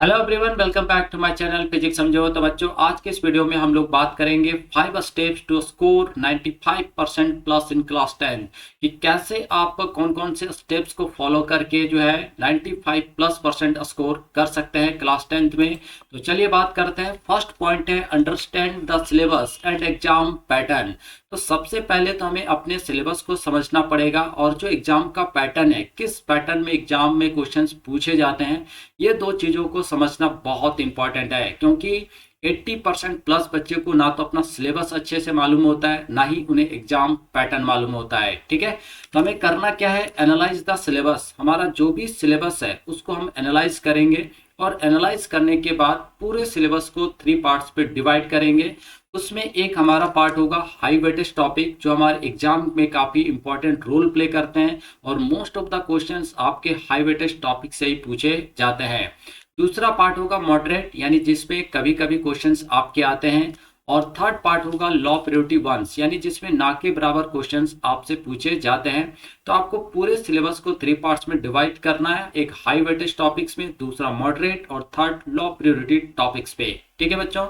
Hello everyone, welcome back to my channel physics समझो। तो बच्चों, आज के इस वीडियो में हम लोग बात करेंगे 5 steps to score 95% plus in class 10 कि कैसे आप कौन कौन से स्टेप्स को फॉलो करके जो है 95+% स्कोर कर सकते हैं क्लास 10th में। तो चलिए बात करते हैं। फर्स्ट पॉइंट है understand the syllabus and exam pattern. तो सबसे पहले तो हमें अपने सिलेबस को समझना पड़ेगा और जो एग्जाम का पैटर्न है, किस पैटर्न में एग्जाम में क्वेश्चंस पूछे जाते हैं, ये दो चीजों को समझना बहुत इंपॉर्टेंट है। क्योंकि 80% प्लस बच्चे को ना तो अपना सिलेबस अच्छे से मालूम होता है, ना ही उन्हें एग्जाम पैटर्न मालूम होता है। ठीक है, तो हमें करना क्या है, एनालाइज द सिलेबस। हमारा जो भी सिलेबस है उसको हम एनालाइज करेंगे और एनालाइज करने के बाद पूरे सिलेबस को 3 पार्ट्स पे डिवाइड करेंगे। उसमें एक हमारा पार्ट होगा हाई वेटेज टॉपिक, जो हमारे एग्जाम में काफी इंपॉर्टेंट रोल प्ले करते हैं और मोस्ट ऑफ द क्वेश्चंस आपके हाई वेटेज टॉपिक से ही पूछे जाते हैं। दूसरा पार्ट होगा मॉडरेट, यानी जिसमें कभी कभी क्वेश्चंस आपके आते हैं। और थर्ड पार्ट होगा लॉ प्रायोरिटी वंस, यानी जिसमें ना के बराबर क्वेश्चंस आपसे पूछे जाते हैं। तो आपको पूरे सिलेबस को 3 पार्ट्स में डिवाइड करना है, एक हाई वेटेज टॉपिक्स में, दूसरा मॉडरेट और थर्ड लॉ प्रायोरिटी टॉपिक्स पे। ठीक है बच्चों।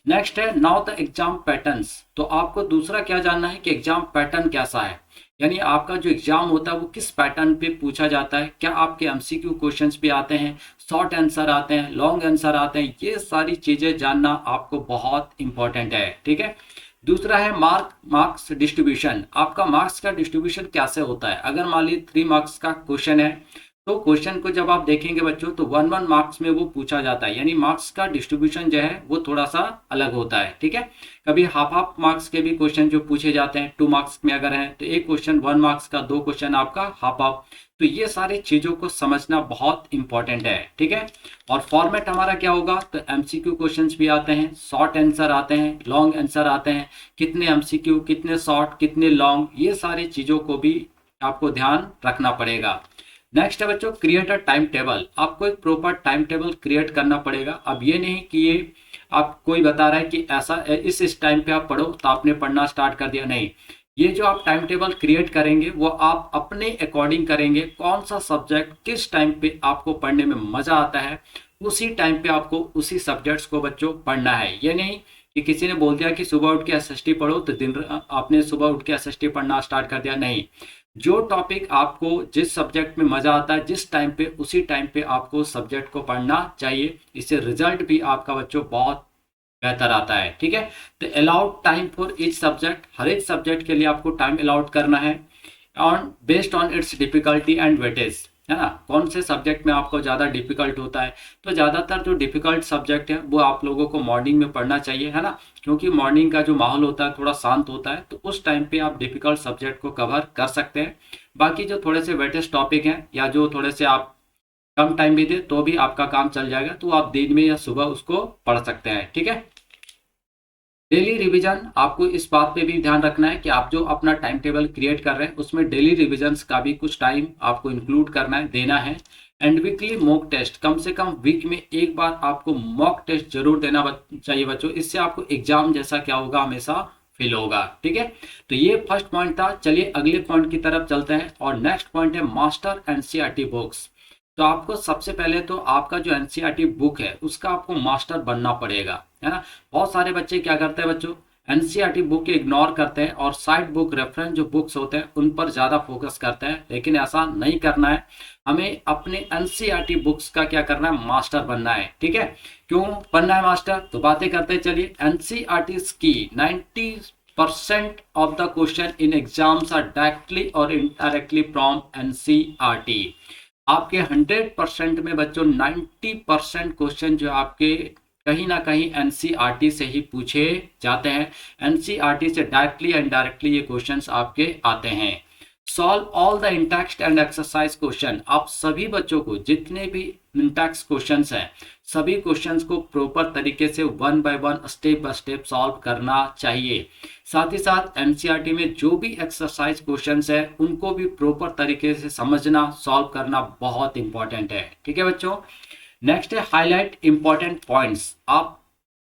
नेक्स्ट है नाउ द एग्जाम पैटर्न्स। तो आपको दूसरा क्या जानना है कि एग्जाम पैटर्न कैसा है, यानी आपका जो एग्जाम होता है वो किस पैटर्न पे पूछा जाता है। क्या आपके एमसीक्यू क्वेश्चंस भी आते हैं, शॉर्ट आंसर आते हैं, लॉन्ग आंसर आते हैं, ये सारी चीजें जानना आपको बहुत इंपॉर्टेंट है। ठीक है। दूसरा है मार्क्स डिस्ट्रीब्यूशन। आपका मार्क्स का डिस्ट्रीब्यूशन कैसे होता है। अगर मान लीजिए 3 मार्क्स का क्वेश्चन है, तो क्वेश्चन को जब आप देखेंगे बच्चों, तो 1 मार्क्स में वो पूछा जाता है, यानी मार्क्स का डिस्ट्रीब्यूशन जो है वो थोड़ा सा अलग होता है। ठीक है। कभी हाफ मार्क्स के भी क्वेश्चन जो पूछे जाते हैं, 2 मार्क्स में अगर है तो एक क्वेश्चन 1 मार्क्स का, 2 क्वेश्चन आपका हाफ। तो ये सारी चीजों को समझना बहुत इंपॉर्टेंट है। ठीक है। और फॉर्मेट हमारा क्या होगा, तो एमसीक्यू क्वेश्चंस भी आते हैं, शॉर्ट आंसर आते हैं, लॉन्ग आंसर आते हैं, कितने एमसीक्यू, कितने शॉर्ट, कितने लॉन्ग, ये सारी चीजों को भी आपको ध्यान रखना पड़ेगा। नेक्स्ट है बच्चों क्रिएट अ टाइम टेबल। आपको एक प्रॉपर टाइम टेबल क्रिएट करना पड़ेगा। अब ये नहीं कि ये आप कोई बता रहा है कि ऐसा इस टाइम पे आप पढ़ो तो आपने पढ़ना स्टार्ट कर दिया, नहीं। ये जो आप टाइम टेबल क्रिएट करेंगे वो आप अपने अकॉर्डिंग करेंगे, कौन सा सब्जेक्ट किस टाइम पे आपको पढ़ने में मजा आता है, उसी टाइम पे आपको उसी सब्जेक्ट्स को बच्चों पढ़ना है। ये नहीं कि किसी ने बोल दिया कि सुबह उठ के एसएसटी पढ़ो तो आपने सुबह उठ के एसएसटी पढ़ना स्टार्ट कर दिया, नहीं। जो टॉपिक आपको जिस सब्जेक्ट में मजा आता है, जिस टाइम पे, उसी टाइम पे आपको सब्जेक्ट को पढ़ना चाहिए। इससे रिजल्ट भी आपका बच्चों बहुत बेहतर आता है। ठीक है। तो allowed time for each subject, हर एक सब्जेक्ट के लिए आपको टाइम अलाउड करना है on based on its difficulty and weightage, है ना। कौन से सब्जेक्ट में आपको ज़्यादा डिफिकल्ट होता है, तो ज़्यादातर जो डिफिकल्ट सब्जेक्ट है वो आप लोगों को मॉर्निंग में पढ़ना चाहिए, है ना। क्योंकि मॉर्निंग का जो माहौल होता है थोड़ा शांत होता है, तो उस टाइम पे आप डिफिकल्ट सब्जेक्ट को कवर कर सकते हैं। बाकी जो थोड़े से वेटेज टॉपिक हैं या जो थोड़े से आप कम टाइम भी दे तो भी आपका काम चल जाएगा, तो आप दिन में या सुबह उसको पढ़ सकते हैं। ठीक है। डेली रिवीजन, आपको इस बात पे भी ध्यान रखना है कि आप जो अपना टाइम टेबल क्रिएट कर रहे हैं उसमें डेली रिवीजन्स का भी कुछ टाइम आपको इंक्लूड करना है, देना है। एंड वीकली मॉक टेस्ट, कम से कम वीक में एक बार आपको मॉक टेस्ट जरूर देना चाहिए बच्चों। इससे आपको एग्जाम जैसा क्या होगा, हमेशा फील होगा। ठीक है। तो ये फर्स्ट पॉइंट था। चलिए अगले पॉइंट की तरफ चलते हैं और नेक्स्ट पॉइंट है मास्टर एनसीईआरटी बुक्स। तो आपको सबसे पहले तो आपका जो एनसीईआरटी बुक है उसका आपको मास्टर बनना पड़ेगा, है ना। बहुत सारे बच्चे क्या करते हैं बच्चों, एनसीईआरटी बुक इग्नोर करते हैं और साइड बुक, रेफरेंस जो बुक्स होते हैं उन पर ज्यादा फोकस करते हैं, लेकिन ऐसा नहीं करना है। हमें अपने एनसीईआरटी बुक्स का क्या करना है, मास्टर बनना है। ठीक है। क्यों बनना है मास्टर, तो बातें करते हैं। चलिए, एनसीईआरटी की 90% of the question in exams are directly और इनडायरेक्टली फ्रॉम एनसीईआरटी। आपके 100% में बच्चों 90% क्वेश्चन जो आपके कहीं ना कहीं एनसीईआरटी से ही पूछे जाते हैं। एनसीईआरटी से डायरेक्टली एंड इनडायरेक्टली ये क्वेश्चंस आपके आते हैं। Solve all the in-text and exercise question. आप सभी बच्चों को जितने भी इंटेक्स्ट क्वेश्चंस हैं, सभी क्वेश्चंस को प्रॉपर तरीके से 1 by 1 step by step solve करना चाहिए। साथ ही साथ एनसीईआरटी में जो भी एक्सरसाइज क्वेश्चंस है उनको भी प्रॉपर तरीके से समझना, सॉल्व करना बहुत इंपॉर्टेंट है। ठीक है बच्चों। नेक्स्ट है हाईलाइट इंपॉर्टेंट पॉइंट्स। आप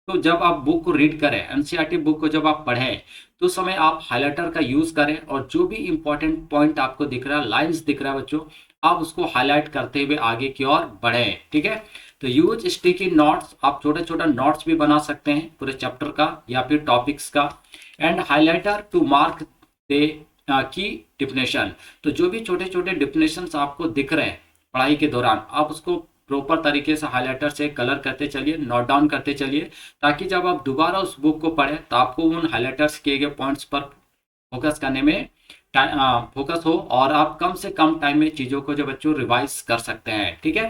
तो जब आप बुक को रीड करें, एनसीईआरटी बुक को जब आप पढ़ें, तो समय आप हाइलाइटर का यूज करें और जो भी इंपॉर्टेंट पॉइंट आपको दिख रहा है, लाइंस दिख रहा है बच्चों, आप उसको हाईलाइट करते हुए आगे की ओर बढ़ें। ठीक है। तो यूज स्टिकी नोट्स, आप छोटा छोटा नोट्स भी बना सकते हैं पूरे चैप्टर का या फिर टॉपिक्स का। एंड हाईलाइटर टू मार्क दे की डिफिनेशन, तो जो भी छोटे छोटे डिफिनेशंस आपको दिख रहे हैं पढ़ाई के दौरान, आप उसको प्रॉपर तरीके से हाईलाइटर से कलर करते चलिए, नोट डाउन करते चलिए, ताकि जब आप दोबारा उस बुक को पढ़ें तो आपको उन हाईलाइटर्स किए गए पॉइंट्स पर फोकस करने में फोकस हो और आप कम से कम टाइम में चीज़ों को जो बच्चों रिवाइज कर सकते हैं। ठीक है,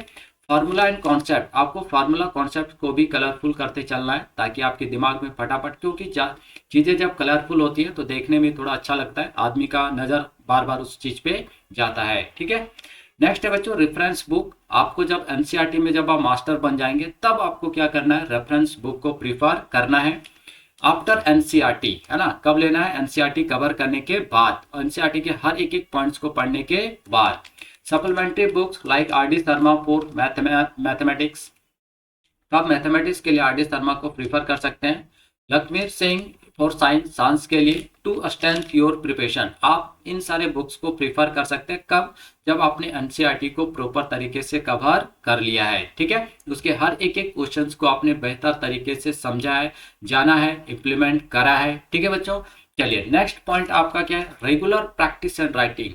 फार्मूला एंड कॉन्सेप्ट, आपको फार्मूला कॉन्सेप्ट को भी कलरफुल करते चलना है ताकि आपके दिमाग में फटाफट, क्योंकि चीज़ें जब कलरफुल होती है तो देखने में थोड़ा अच्छा लगता है, आदमी का नज़र बार बार उस चीज़ पे जाता है। ठीक है, नेक्स्ट है बच्चों रेफरेंस बुक। आपको जब एनसीईआरटी में जब आप मास्टर बन जाएंगे तब आपको क्या करना है, रेफरेंस बुक को प्रीफर करना है आफ्टर एनसीईआरटी, है ना। कब लेना है, एनसीईआरटी कवर करने के बाद, एनसीईआरटी के हर एक एक पॉइंट्स को पढ़ने के बाद। Supplementary books like R D Sharma for mathematics, आप मैथमेटिक्स के लिए आर डी शर्मा को प्रीफर कर सकते हैं। लक्ष्मीर सिंह फॉर साइंस के लिए टू स्ट्रेंथ योर प्रिपरेशन, आप इन सारे बुक्स को प्रीफर कर सकते हैं। कब, जब आपने एनसीईआरटी को प्रॉपर तरीके से कवर कर लिया है। ठीक है, उसके हर एक एक क्वेश्चंस को आपने बेहतर तरीके से समझा है, जाना है, इम्प्लीमेंट करा है। ठीक है बच्चों, चलिए नेक्स्ट पॉइंट आपका क्या है, रेगुलर प्रैक्टिस एंड राइटिंग।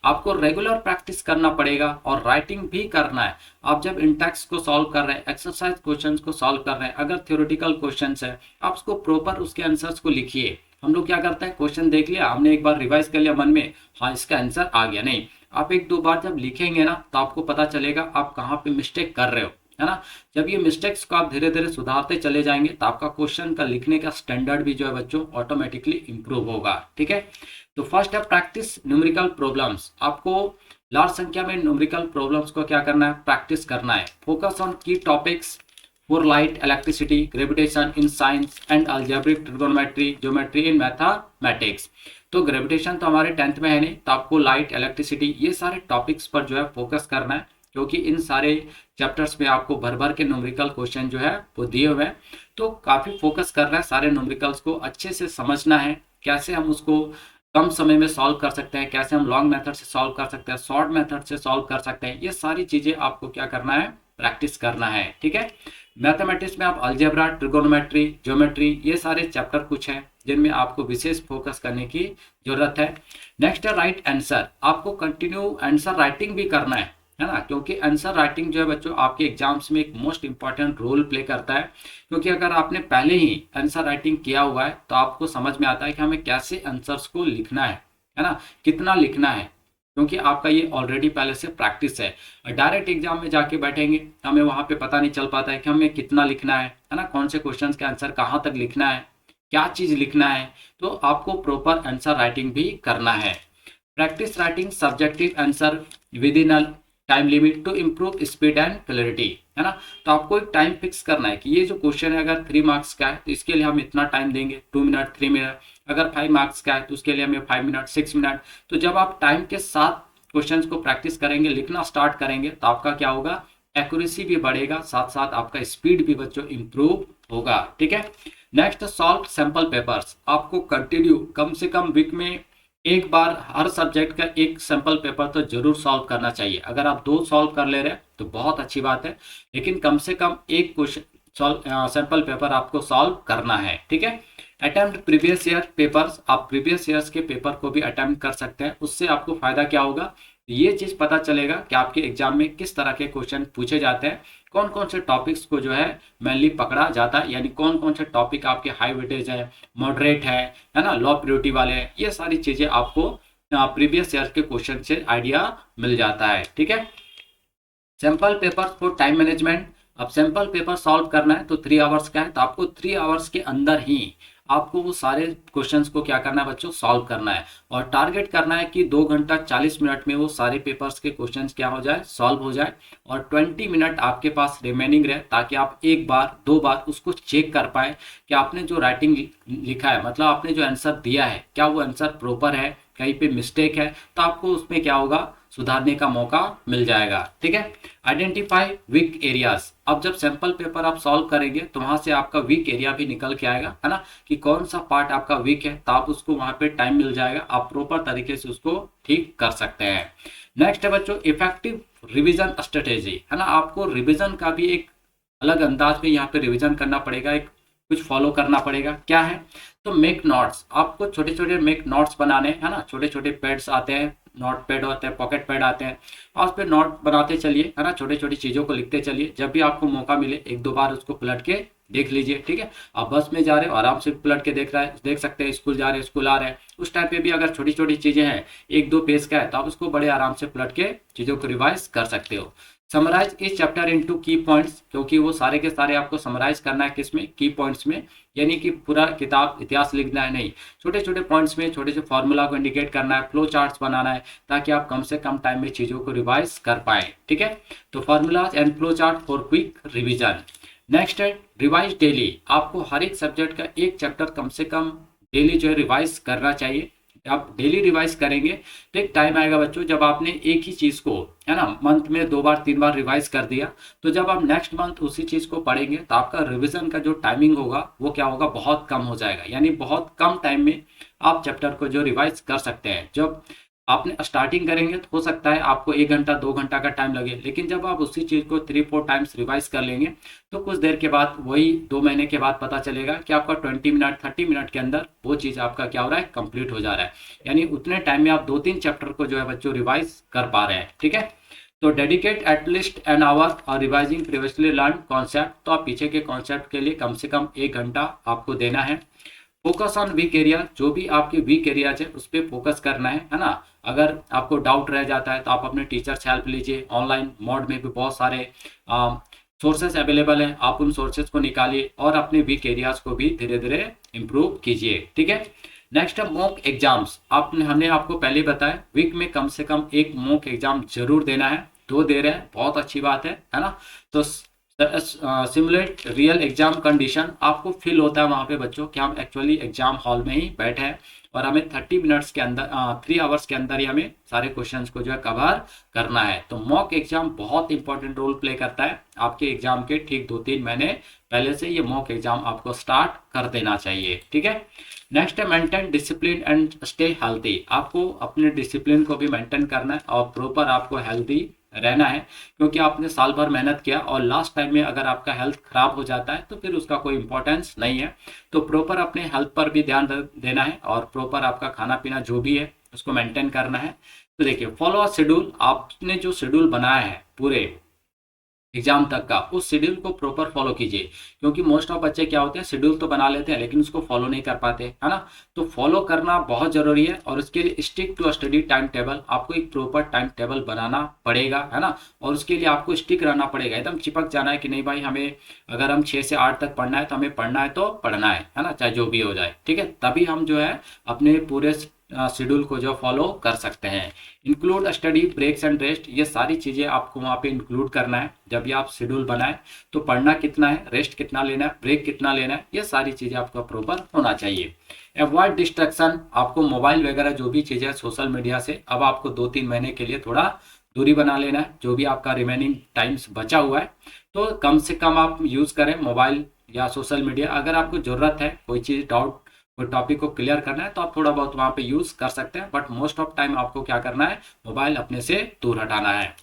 आपको रेगुलर प्रैक्टिस करना पड़ेगा और राइटिंग भी करना है। आप जब इन टेक्स्ट को सॉल्व कर रहे हैं, एक्सरसाइज क्वेश्चंस को सॉल्व कर रहे हैं, अगर थ्योरेटिकल क्वेश्चंस है आप उसको प्रॉपर उसके आंसर्स को लिखिए। हम लोग क्या करते हैं, क्वेश्चन देख लिया हमने, एक बार रिवाइज कर लिया मन में, हाँ इसका आंसर आ गया, नहीं, आप एक दो बार जब लिखेंगे ना तो आपको पता चलेगा आप कहाँ पे मिस्टेक कर रहे हो, है ना। जब ये मिस्टेक्स को आप धीरे धीरे सुधारते चले जाएंगे तो आपका क्वेश्चन का लिखने का स्टैंडर्ड भी जो है बच्चों ऑटोमेटिकली इंप्रूव होगा। ठीक है, तो फर्स्ट है प्रैक्टिस न्यूमेरिकल प्रॉब्लम्स। आपको लार्ज संख्या में न्यूमेरिकल प्रॉब्लम्स को क्या करना है, प्रैक्टिस करना है। फोकस ऑन की topics for light, electricity, gravitation in science and algebraic trigonometry, geometry in mathematics. तो ग्रेविटेशन तो हमारे 10th में है नहीं, तो आपको लाइट, इलेक्ट्रिसिटी, ये सारे टॉपिक्स पर जो है फोकस करना है, क्योंकि इन सारे चैप्टर्स में आपको भर भर के न्यूमेरिकल क्वेश्चन जो है वो दिए हुए हैं। तो काफ़ी फोकस करना है, सारे न्यूमेरिकल्स को अच्छे से समझना है, कैसे हम उसको कम समय में सॉल्व कर सकते हैं, कैसे हम लॉन्ग मेथड से सॉल्व कर सकते हैं, शॉर्ट मेथड से सॉल्व कर सकते हैं, ये सारी चीज़ें आपको क्या करना है, प्रैक्टिस करना है। ठीक है, मैथमेटिक्स में आप अलजेब्रा, ट्रिगोनोमेट्री, ज्योमेट्री, ये सारे चैप्टर कुछ हैं जिनमें आपको विशेष फोकस करने की जरूरत है। नेक्स्ट है राइट आंसर, आपको कंटिन्यू आंसर राइटिंग भी करना है ना, क्योंकि आंसर राइटिंग जो है बच्चों आपके एग्जाम्स में एक मोस्ट इंपॉर्टेंट रोल प्ले करता है। क्योंकि अगर आपने पहले ही आंसर राइटिंग किया हुआ है तो आपको समझ में आता है कि हमें कैसे आंसर्स को लिखना है ना, कितना लिखना है, क्योंकि आपका ये ऑलरेडी पहले से प्रैक्टिस है। डायरेक्ट एग्जाम में जाके बैठेंगे तो हमें वहाँ पे पता नहीं चल पाता है कि हमें कितना लिखना है ना, कौन से क्वेश्चन के आंसर कहाँ तक लिखना है, क्या चीज़ लिखना है। तो आपको प्रॉपर आंसर राइटिंग भी करना है। Practice writing subjective answer within a time limit to improve speed and clarity, है ना। तो आपको एक टाइम फिक्स करना है कि ये जो क्वेश्चन है अगर 3 मार्क्स का है तो इसके लिए हम इतना टाइम देंगे, 2 मिनट, 3 मिनट। अगर 5 मार्क्स का है तो उसके लिए हमें 5 मिनट, 6 मिनट। तो जब आप टाइम के साथ क्वेश्चंस को प्रैक्टिस करेंगे, लिखना स्टार्ट करेंगे, तो आपका क्या होगा, एक्यूरेसी भी बढ़ेगा, साथ साथ आपका स्पीड भी बच्चों इंप्रूव होगा। ठीक है, नेक्स्ट सॉल्व सैंपल पेपर्स। आपको कंटिन्यू कम से कम वीक में एक बार हर सब्जेक्ट का एक सैंपल पेपर तो जरूर सॉल्व करना चाहिए। अगर आप 2 सॉल्व कर ले रहे हैं तो बहुत अच्छी बात है, लेकिन कम से कम एक क्वेश्चन सैंपल पेपर आपको सॉल्व करना है। ठीक है, अटेम्प्ट प्रीवियस ईयर पेपर्स, आप प्रीवियस ईयर्स के पेपर को भी अटेम्प्ट कर सकते हैं। उससे आपको फायदा क्या होगा, ये चीज पता चलेगा कि आपके एग्जाम में किस तरह के क्वेश्चन पूछे जाते हैं, कौन कौन से टॉपिक्स को जो है मेनली पकड़ा जाता है, यानी कौन कौन से टॉपिक आपके हाई वेटेज है, मॉडरेट है ना, लो प्रायोरिटी वाले हैं। ये सारी चीजें आपको प्रीवियस ईयर के क्वेश्चन से आइडिया मिल जाता है। ठीक है, sample paper for time management. अब सैंपल पेपर सॉल्व करना है तो 3 आवर्स का है, तो आपको 3 आवर्स के अंदर ही आपको वो सारे क्वेश्चंस को क्या करना है बच्चों, सॉल्व करना है। और टारगेट करना है कि 2 घंटा 40 मिनट में वो सारे पेपर्स के क्वेश्चंस क्या हो जाए, सॉल्व हो जाए। और 20 मिनट आपके पास रिमेनिंग रहे, ताकि आप एक बार 2 बार उसको चेक कर पाए कि आपने जो राइटिंग लिखा है, मतलब आपने जो आंसर दिया है, क्या वो आंसर प्रॉपर है, कहीं पे मिस्टेक है, तो आपको उसमें क्या होगा, सुधारने का मौका मिल जाएगा। ठीक है, आइडेंटिफाई वीक एरियाज। अब जब सैंपल पेपर आप सॉल्व करेंगे तो वहां से आपका वीक एरिया भी निकल के आएगा, है ना, कि कौन सा पार्ट आपका वीक है, तो आप उसको वहां पे टाइम मिल जाएगा, आप प्रॉपर तरीके से उसको ठीक कर सकते हैं। नेक्स्ट है बच्चों इफेक्टिव रिवीजन स्ट्रेटेजी, है ना। आपको रिवीजन का भी एक अलग अंदाज में यहाँ पे रिवीजन करना पड़ेगा, एक कुछ फॉलो करना पड़ेगा। क्या है? तो मेक नोट्स, आपको छोटे छोटे मेक नोट्स बनाने है ना। छोटे छोटे पैड्स आते हैं, नोट पैड होते हैं, पॉकेट पैड आते हैं, और उस पर नोट बनाते चलिए, है ना। छोटी छोटी चीज़ों को लिखते चलिए। जब भी आपको मौका मिले एक दो बार उसको पलट के देख लीजिए, ठीक है। आप बस में जा रहे हो, आराम से पलट के देख सकते हैं। स्कूल जा रहे हैं, स्कूल आ रहे हैं, उस टाइम पे भी अगर छोटी छोटी चीज़ें हैं, एक दो पेज का है, तो आप उसको बड़े आराम से पलट के चीज़ों को रिवाइज कर सकते हो। समराइज इस चैप्टर इनटू की पॉइंट्स, क्योंकि वो सारे के सारे आपको समराइज करना है किसमें? की पॉइंट्स में। यानी कि पूरा किताब इतिहास लिखना है नहीं, छोटे छोटे पॉइंट्स में छोटे से फॉर्मूला को इंडिकेट करना है, फ्लो चार्ट्स बनाना है, ताकि आप कम से कम टाइम में चीज़ों को रिवाइज कर पाए, ठीक है। तो formulas and flow chart for quick revision. Next है रिवाइज डेली। आपको हर एक सब्जेक्ट का एक चैप्टर कम से कम डेली जो है रिवाइज करना चाहिए। आप डेली रिवाइज करेंगे तो एक टाइम आएगा बच्चों, जब आपने एक ही चीज़ को, है ना, मंथ में 2 बार 3 बार रिवाइज कर दिया, तो जब आप नेक्स्ट मंथ उसी चीज़ को पढ़ेंगे तो आपका रिवीजन का जो टाइमिंग होगा वो क्या होगा? बहुत कम हो जाएगा। यानी बहुत कम टाइम में आप चैप्टर को जो रिवाइज कर सकते हैं। जब आपने स्टार्टिंग करेंगे तो हो सकता है आपको 1 घंटा 2 घंटा का टाइम लगे, लेकिन जब आप उसी चीज़ को 3-4 टाइम्स रिवाइज कर लेंगे तो कुछ देर के बाद, वही 2 महीने के बाद पता चलेगा कि आपका 20 मिनट 30 मिनट के अंदर वो चीज़ आपका क्या हो रहा है? कंप्लीट हो जा रहा है। यानी उतने टाइम में आप 2-3 चैप्टर को जो है बच्चों रिवाइज कर पा रहे हैं, ठीक है। तो डेडिकेट एटलीस्ट एन आवर और रिवाइजिंग प्रीवियसली लर्न कॉन्सेप्ट। तो आप पीछे के कॉन्सेप्ट के लिए कम से कम 1 घंटा आपको देना है। फोकस ऑन वीक एरिया, जो भी आपके वीक एरियाज है उस पर फोकस करना है ना। अगर आपको डाउट रह जाता है तो आप अपने टीचर से हेल्प लीजिए। ऑनलाइन मोड में भी बहुत सारे सोर्सेस अवेलेबल हैं, आप उन सोर्सेज को निकालिए और अपने वीक एरियाज को भी धीरे धीरे इम्प्रूव कीजिए, ठीक है। नेक्स्ट है मॉक एग्जाम्स। हमने आपको पहले बताया वीक में कम से कम एक मॉक एग्जाम जरूर देना है। 2 दे रहे हैं, बहुत अच्छी बात है ना। तो सिमुलेट रियल एग्जाम कंडीशन, आपको फील होता है वहाँ पे बच्चों कि हम एक्चुअली एग्जाम हॉल में ही बैठे हैं और हमें 30 मिनट्स के अंदर 3 आवर्स के अंदर ही हमें सारे क्वेश्चंस को जो है कवर करना है। तो मॉक एग्जाम बहुत इंपॉर्टेंट रोल प्ले करता है। आपके एग्जाम के ठीक 2-3 महीने पहले से ये मॉक एग्जाम आपको स्टार्ट कर देना चाहिए, ठीक है। नेक्स्ट है maintain discipline and stay healthy. आपको अपने डिसिप्लिन को भी मेंटेन करना है और प्रॉपर आपको हेल्थी रहना है, क्योंकि आपने साल भर मेहनत किया और लास्ट टाइम में अगर आपका हेल्थ खराब हो जाता है तो फिर उसका कोई इंपॉर्टेंस नहीं है। तो प्रॉपर अपने हेल्थ पर भी ध्यान देना है और प्रॉपर आपका खाना पीना जो भी है उसको मेंटेन करना है। तो देखिए, फॉलो अ शेड्यूल। आपने जो शेड्यूल बनाया है पूरे एग्जाम तक का, उस शेड्यूल को प्रॉपर फॉलो कीजिए, क्योंकि मोस्ट ऑफ बच्चे क्या होते हैं, शेड्यूल तो बना लेते हैं लेकिन उसको फॉलो नहीं कर पाते, है ना। तो फॉलो करना बहुत जरूरी है और उसके लिए stick to study time table. आपको एक प्रॉपर टाइम टेबल बनाना पड़ेगा, है ना। और उसके लिए आपको स्टिक रहना पड़ेगा, एकदम चिपक जाना है कि नहीं भाई, हमें अगर हम 6 से 8 तक पढ़ना है तो हमें पढ़ना है तो पढ़ना है ना, चाहे जो भी हो जाए, ठीक है। तभी हम जो है अपने पूरे शेड्यूल को जो फॉलो कर सकते हैं। Include study breaks and rest, ये सारी चीज़ें आपको वहाँ पे इंक्लूड करना है। जब भी आप शेड्यूल बनाए तो पढ़ना कितना है, रेस्ट कितना लेना है, ब्रेक कितना लेना है, ये सारी चीज़ें आपका प्रॉपर होना चाहिए। अवॉइड डिस्ट्रैक्शन, आपको मोबाइल वगैरह जो भी चीज़ें सोशल मीडिया से अब आपको 2-3 महीने के लिए थोड़ा दूरी बना लेना है। जो भी आपका रिमेनिंग टाइम्स बचा हुआ है तो कम से कम आप यूज़ करें मोबाइल या सोशल मीडिया। अगर आपको ज़रूरत है कोई चीज़, डाउट, कोई टॉपिक को क्लियर करना है तो आप थोड़ा बहुत वहाँ पे यूज़ कर सकते हैं, बट मोस्ट ऑफ टाइम आपको क्या करना है, मोबाइल अपने से दूर हटाना है।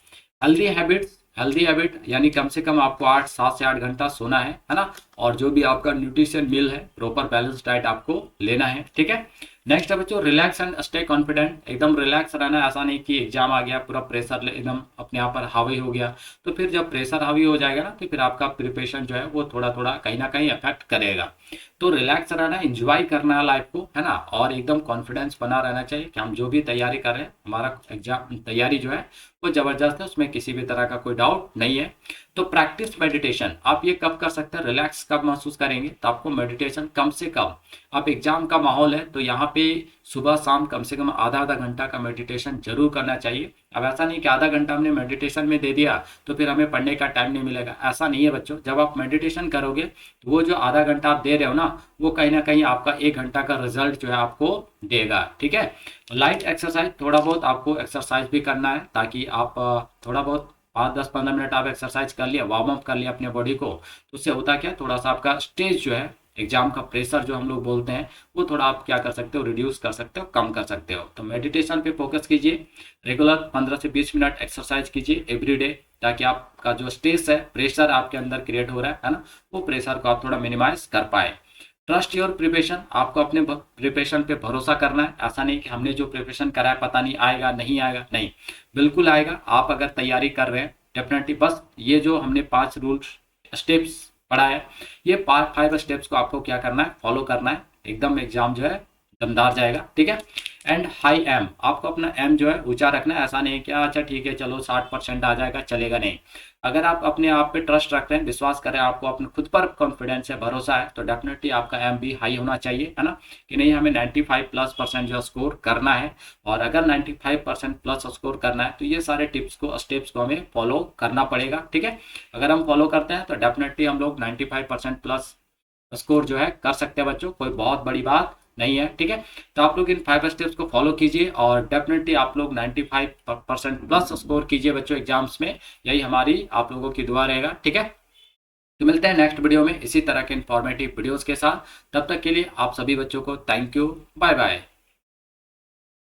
हेल्दी हैबिट्स, हेल्दी हैबिट यानी कम से कम आपको 7 से 8 घंटा सोना है ना। और जो भी आपका न्यूट्रिशन मील है, प्रॉपर बैलेंस डाइट आपको लेना है, ठीक है। नेक्स्ट है बच्चों रिलैक्स एंड स्टे कॉन्फिडेंट। एकदम रिलैक्स रहना है, ऐसा नहीं कि एग्जाम आ गया पूरा प्रेशर एकदम अपने आप पर हावी हो गया। तो फिर जब प्रेशर हावी हो जाएगा ना तो फिर आपका प्रिपरेशन जो है वो थोड़ा थोड़ा कहीं ना कहीं अफेक्ट करेगा। तो रिलैक्स रहना है, इंजॉय करना है लाइफ को, है ना। और एकदम कॉन्फिडेंस बना रहना चाहिए कि हम जो भी तैयारी कर रहे हैं, हमारा एग्जाम तैयारी जो है वो जबरदस्त है, उसमें किसी भी तरह का कोई डाउट नहीं है। तो प्रैक्टिस मेडिटेशन, आप ये कब कर सकते हैं, रिलैक्स कब महसूस करेंगे, तो आपको मेडिटेशन कम से कम, आप एग्जाम का माहौल है तो यहाँ पे सुबह शाम कम से कम आधा घंटा का मेडिटेशन जरूर करना चाहिए। अब ऐसा नहीं कि आधा घंटा हमने मेडिटेशन में दे दिया तो फिर हमें पढ़ने का टाइम नहीं मिलेगा, ऐसा नहीं है बच्चों। जब आप मेडिटेशन करोगे तो वो जो आधा घंटा आप दे रहे हो ना, वो कहीं ना कहीं आपका 1 घंटा का रिजल्ट जो है आपको देगा, ठीक है। लाइट एक्सरसाइज, थोड़ा बहुत आपको एक्सरसाइज भी करना है ताकि आप थोड़ा बहुत 5-10-15 मिनट आप एक्सरसाइज कर लिया, वार्म अप कर लिया अपने बॉडी को, तो उससे होता क्या, थोड़ा सा आपका स्टेज जो है एग्जाम का प्रेशर जो हम लोग बोलते हैं वो थोड़ा आप क्या कर सकते हो, रिड्यूस कर सकते हो, कम कर सकते हो। तो मेडिटेशन पे फोकस कीजिए, रेगुलर 15 से 20 मिनट एक्सरसाइज कीजिए एवरीडे, ताकि आपका जो स्ट्रेस है, प्रेशर आपके अंदर क्रिएट हो रहा है ना, वो प्रेशर को आप थोड़ा मिनिमाइज कर पाए। ट्रस्ट योर प्रिपरेशन, आपको अपने प्रिपरेशन पे भरोसा करना है। ऐसा नहीं कि हमने जो प्रिपरेशन करा है पता नहीं आएगा, नहीं आएगा, नहीं, बिल्कुल आएगा। आप अगर तैयारी कर रहे हैं डेफिनेटली, बस ये जो हमने 5 रूल्स स्टेप्स पढ़ा है, ये 5 स्टेप्स को आपको क्या करना है, फॉलो करना है, एकदम एग्जाम जो है दमदार जाएगा, ठीक है। एंड हाई एम, आपको अपना एम जो है ऊंचा रखना है। ऐसा नहीं कि अच्छा ठीक है चलो 60% आ जाएगा, चलेगा, नहीं। अगर आप अपने आप पे ट्रस्ट रख रहे हैं, विश्वास करें, आपको अपने खुद पर कॉन्फिडेंस है, भरोसा है, तो डेफिनेटली आपका एम भी हाई होना चाहिए, है ना, कि नहीं हमें 95+ जो स्कोर करना है। और अगर 95% प्लस स्कोर करना है तो ये सारे टिप्स को, स्टेप्स को हमें फॉलो करना पड़ेगा, ठीक है। अगर हम फॉलो करते हैं तो डेफिनेटली हम लोग 95% प्लस स्कोर जो है कर सकते हैं बच्चों, कोई बहुत बड़ी बात नहीं है, ठीक है। तो आप लोग इन 5 स्टेप्स को फॉलो कीजिए और डेफिनेटली आप लोग 95% प्लस स्कोर कीजिए बच्चों एग्जाम्स में, यही हमारी आप लोगों की दुआ रहेगा, ठीक है। तो मिलते हैं नेक्स्ट वीडियो में इसी तरह के इंफॉर्मेटिव वीडियोस के साथ। तब तक के लिए आप सभी बच्चों को थैंक यू, बाय बाय।